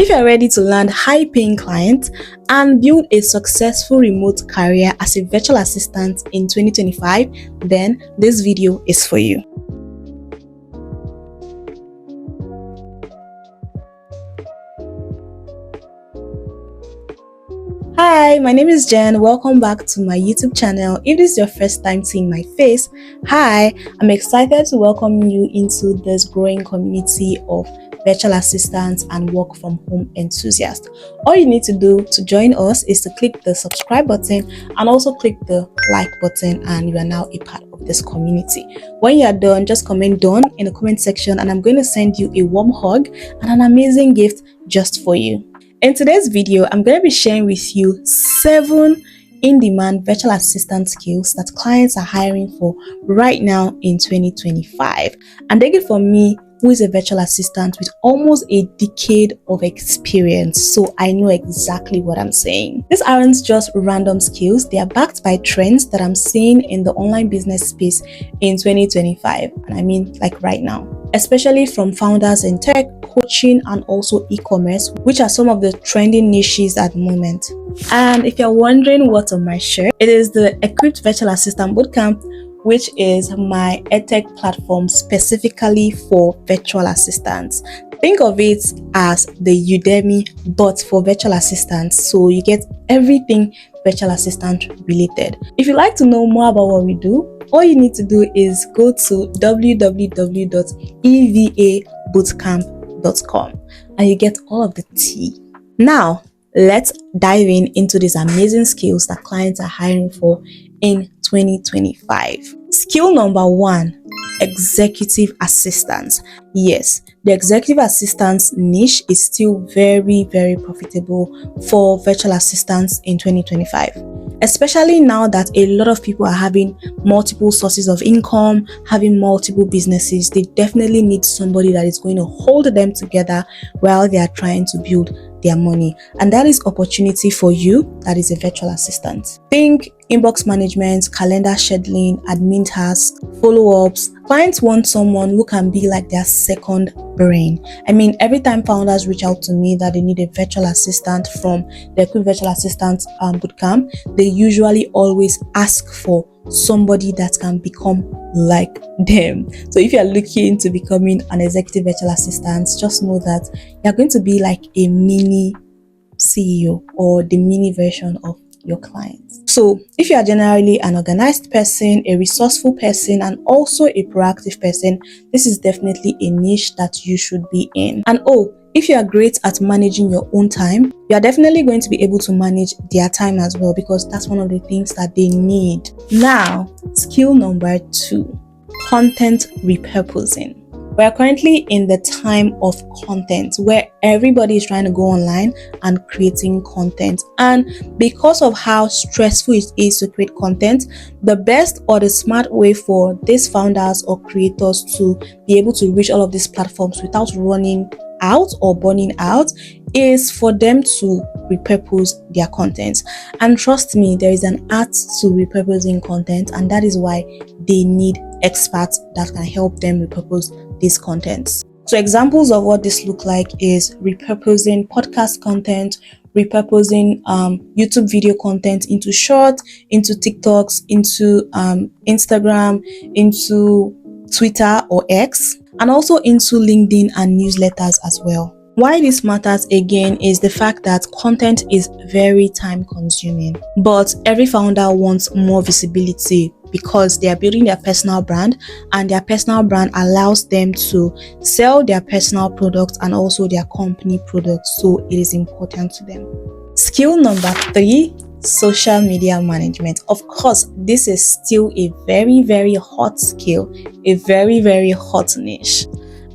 If you're ready to land high-paying clients and build a successful remote career as a virtual assistant in 2025, then this video is for you. Hi, my name is Jen. Welcome back to my YouTube channel. If this is your first time seeing my face, hi, I'm excited to welcome you into this growing community of virtual assistants and work from home enthusiasts. All you need to do to join us is to click the subscribe button and also click the like button, and you are now a part of this community. When you are done, just comment done in the comment section and I'm going to send you a warm hug and an amazing gift just for you. In today's video, I'm going to be sharing with you 7 in-demand virtual assistant skills that clients are hiring for right now in 2025. And take it from me, who is a virtual assistant with almost a decade of experience, so I know exactly what I'm saying. These aren't just random skills, they are backed by trends that I'm seeing in the online business space in 2025, and I mean like right now, especially from founders in tech, coaching, and also e-commerce, which are some of the trending niches at the moment. And if you're wondering what's on my shirt, it is the Equipped Virtual Assistant Bootcamp, which is my edtech platform specifically for virtual assistants. Think of it as the Udemy but for virtual assistants, so you get everything virtual assistant related. If you'd like to know more about what we do, all you need to do is go to www.evabootcamp.com and you get all of the tea. Now, let's dive into these amazing skills that clients are hiring for in 2025. Skill number 1, executive assistants. Yes, the executive assistants niche is still very profitable for virtual assistants in 2025. Especially now that a lot of people are having multiple sources of income, having multiple businesses, they definitely need somebody that is going to hold them together while they are trying to build their money. And that is opportunity for you that is a virtual assistant. Think inbox management, calendar scheduling, admin tasks, follow-ups. Clients want someone who can be like their second brain. I mean, every time founders reach out to me that they need a virtual assistant from the Equipped Virtual Assistant Bootcamp, they usually always ask for somebody that can become like them. So if you're looking to becoming an executive virtual assistant, just know that you're going to be like a mini CEO or the mini version of your clients. So if you are generally an organized person, a resourceful person, and also a proactive person, this is definitely a niche that you should be in. And if you are great at managing your own time, you are definitely going to be able to manage their time as well, because that's one of the things that they need. Now, skill number 2, content repurposing. We are currently in the time of content where everybody is trying to go online and creating content. And because of how stressful it is to create content, the best or the smart way for these founders or creators to be able to reach all of these platforms without running out or burning out is for them to repurpose their content. And trust me, there is an art to repurposing content, and that is why they need experts that can help them repurpose these contents. So examples of what this look like is repurposing podcast content, repurposing YouTube video content into short, into TikToks, into Instagram, into Twitter or X, and also into LinkedIn and newsletters as well. Why this matters again is the fact that content is very time consuming, but every founder wants more visibility because they are building their personal brand, and their personal brand allows them to sell their personal products and also their company products, so it is important to them. Skill number 3, social media management. Of course, this is still a very hot skill, a very hot niche.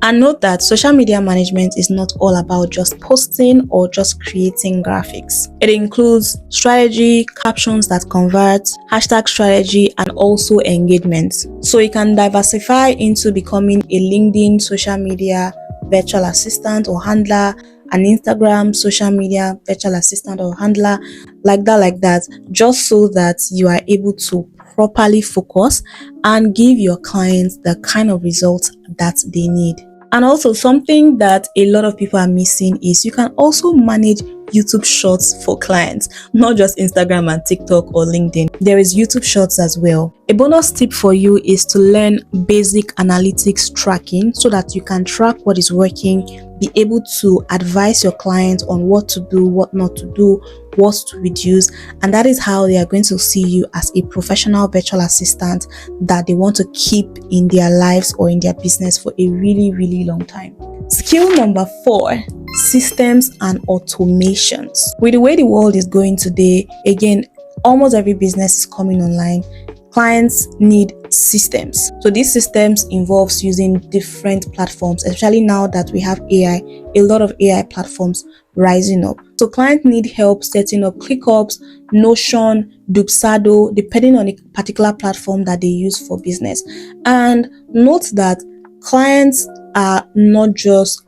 And note that social media management is not all about just posting or just creating graphics. It includes strategy, captions that convert, hashtag strategy, and also engagement. So you can diversify into becoming a LinkedIn social media virtual assistant or handler, an Instagram social media virtual assistant or handler, like that, just so that you are able to properly focus and give your clients the kind of results that they need. And also something that a lot of people are missing is you can also manage YouTube Shorts for clients, not just Instagram and TikTok or LinkedIn. There is YouTube Shorts as well. A bonus tip for you is to learn basic analytics tracking so that you can track what is working, be able to advise your clients on what to do, what not to do, what to reduce, and that is how they are going to see you as a professional virtual assistant that they want to keep in their lives or in their business for a really, really long time. Skill number 4, systems and automations. With the way the world is going today, again, almost every business is coming online. Clients need systems. So these systems involves using different platforms, especially now that we have AI, a lot of AI platforms rising up. So clients need help setting up ClickUps, Notion, Dubsado, depending on the particular platform that they use for business. And note that clients are not just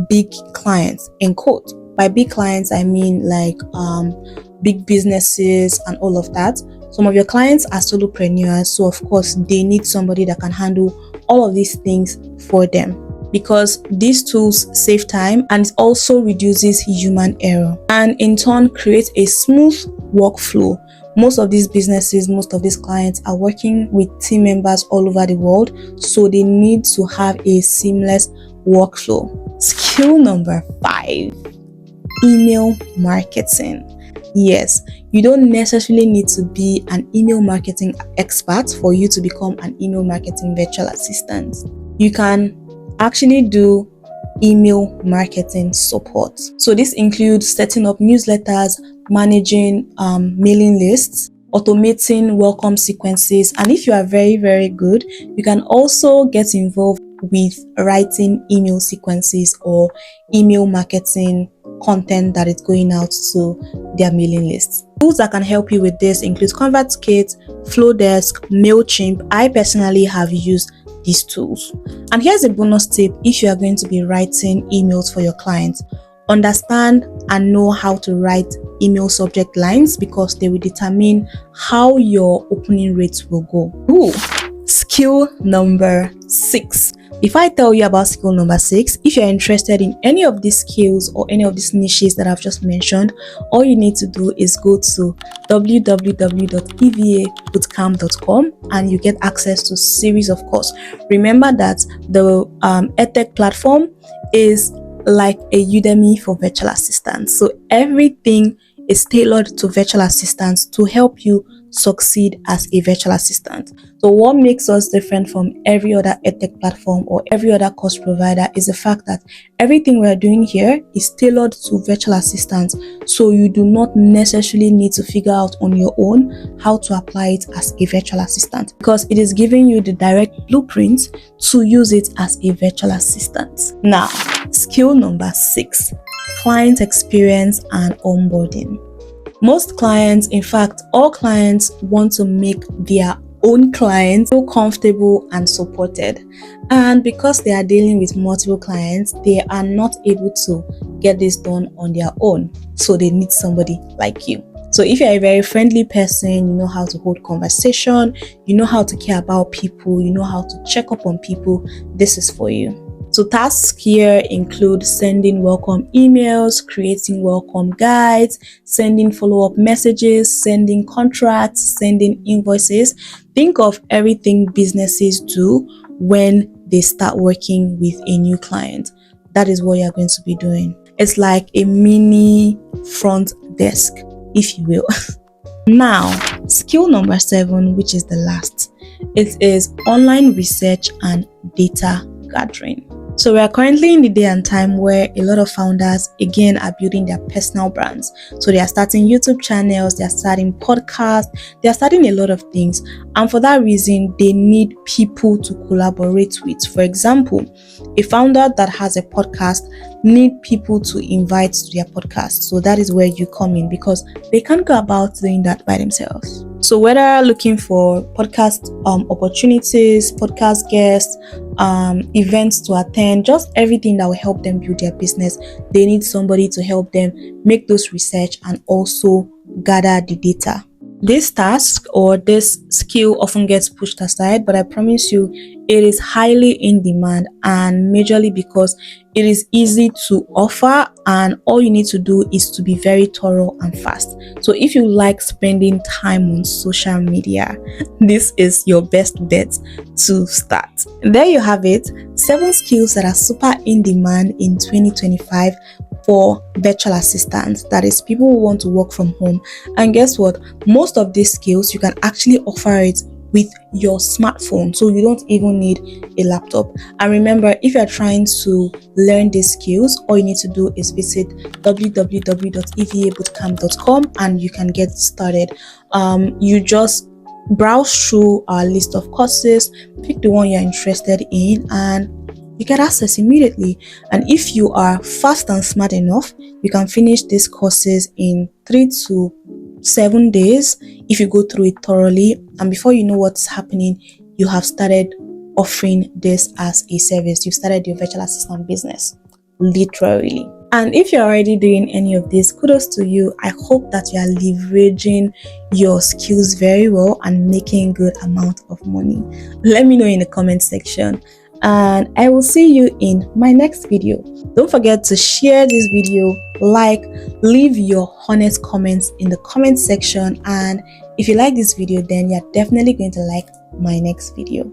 big clients, in quote. By big clients, I mean like big businesses and all of that. Some of your clients are solopreneurs, so of course they need somebody that can handle all of these things for them, because these tools save time and also reduces human error and in turn creates a smooth workflow. Most of these businesses, most of these clients are working with team members all over the world, so they need to have a seamless workflow. Skill number 5, email marketing. Yes, you don't necessarily need to be an email marketing expert for you to become an email marketing virtual assistant. You can actually do email marketing support. So this includes setting up newsletters, managing mailing lists, automating welcome sequences, and if you are very, very good, you can also get involved with writing email sequences or email marketing content that is going out to their mailing lists. Tools that can help you with this include ConvertKit, Flowdesk, MailChimp. I personally have used these tools. And here's a bonus tip: if you are going to be writing emails for your clients, understand and know how to write email subject lines, because they will determine how your opening rates will go. Skill number 6. Before I tell you about skill number 6, if you're interested in any of these skills or any of these niches that I've just mentioned, all you need to do is go to www.evabootcamp.com and you get access to a series of courses. Remember that the EdTech platform is like a Udemy for virtual assistants. So everything is tailored to virtual assistants to help you succeed as a virtual assistant. So what makes us different from every other edtech platform or every other course provider is the fact that everything we're doing here is tailored to virtual assistants, so you do not necessarily need to figure out on your own how to apply it as a virtual assistant, because it is giving you the direct blueprint to use it as a virtual assistant. Now, skill number 6, client experience and onboarding. Most clients, in fact, all clients, want to make their own clients feel comfortable and supported. And because they are dealing with multiple clients, they are not able to get this done on their own. So they need somebody like you. So if you're a very friendly person, you know how to hold conversation, you know how to care about people, you know how to check up on people, this is for you. So tasks here include sending welcome emails, creating welcome guides, sending follow-up messages, sending contracts, sending invoices. Think of everything businesses do when they start working with a new client. That is what you're going to be doing. It's like a mini front desk, if you will. Now, skill number 7, which is the last, it is online research and data gathering. So we are currently in the day and time where a lot of founders, again, are building their personal brands. So they are starting YouTube channels, they are starting podcasts, they are starting a lot of things. And for that reason, they need people to collaborate with. For example, a founder that has a podcast need people to invite to their podcast. So that is where you come in, because they can't go about doing that by themselves. So whether looking for podcast opportunities, podcast guests, events to attend, just everything that will help them build their business, they need somebody to help them make those research and also gather the data. This task or this skill often gets pushed aside, but I promise you it is highly in demand, and majorly because it is easy to offer and all you need to do is to be very thorough and fast. So if you like spending time on social media, this is your best bet to start. There you have it, 7 skills that are super in demand in 2025 for virtual assistants, that is people who want to work from home. And guess what, most of these skills you can actually offer it with your smartphone, so you don't even need a laptop. And remember, if you're trying to learn these skills, all you need to do is visit www.evabootcamp.com and you can get started. You just browse through our list of courses, pick the one you're interested in, and you get access immediately. And if you are fast and smart enough, you can finish these courses in 3 to 7 days if you go through it thoroughly. And before you know what's happening, you have started offering this as a service. You've started your virtual assistant business, literally. And if you're already doing any of this, kudos to you. I hope that you are leveraging your skills very well and making good amount of money. Let me know in the comment section, and I will see you in my next video. Don't forget to share this video, leave your honest comments in the comment section, and if you like this video, then you're definitely going to like my next video.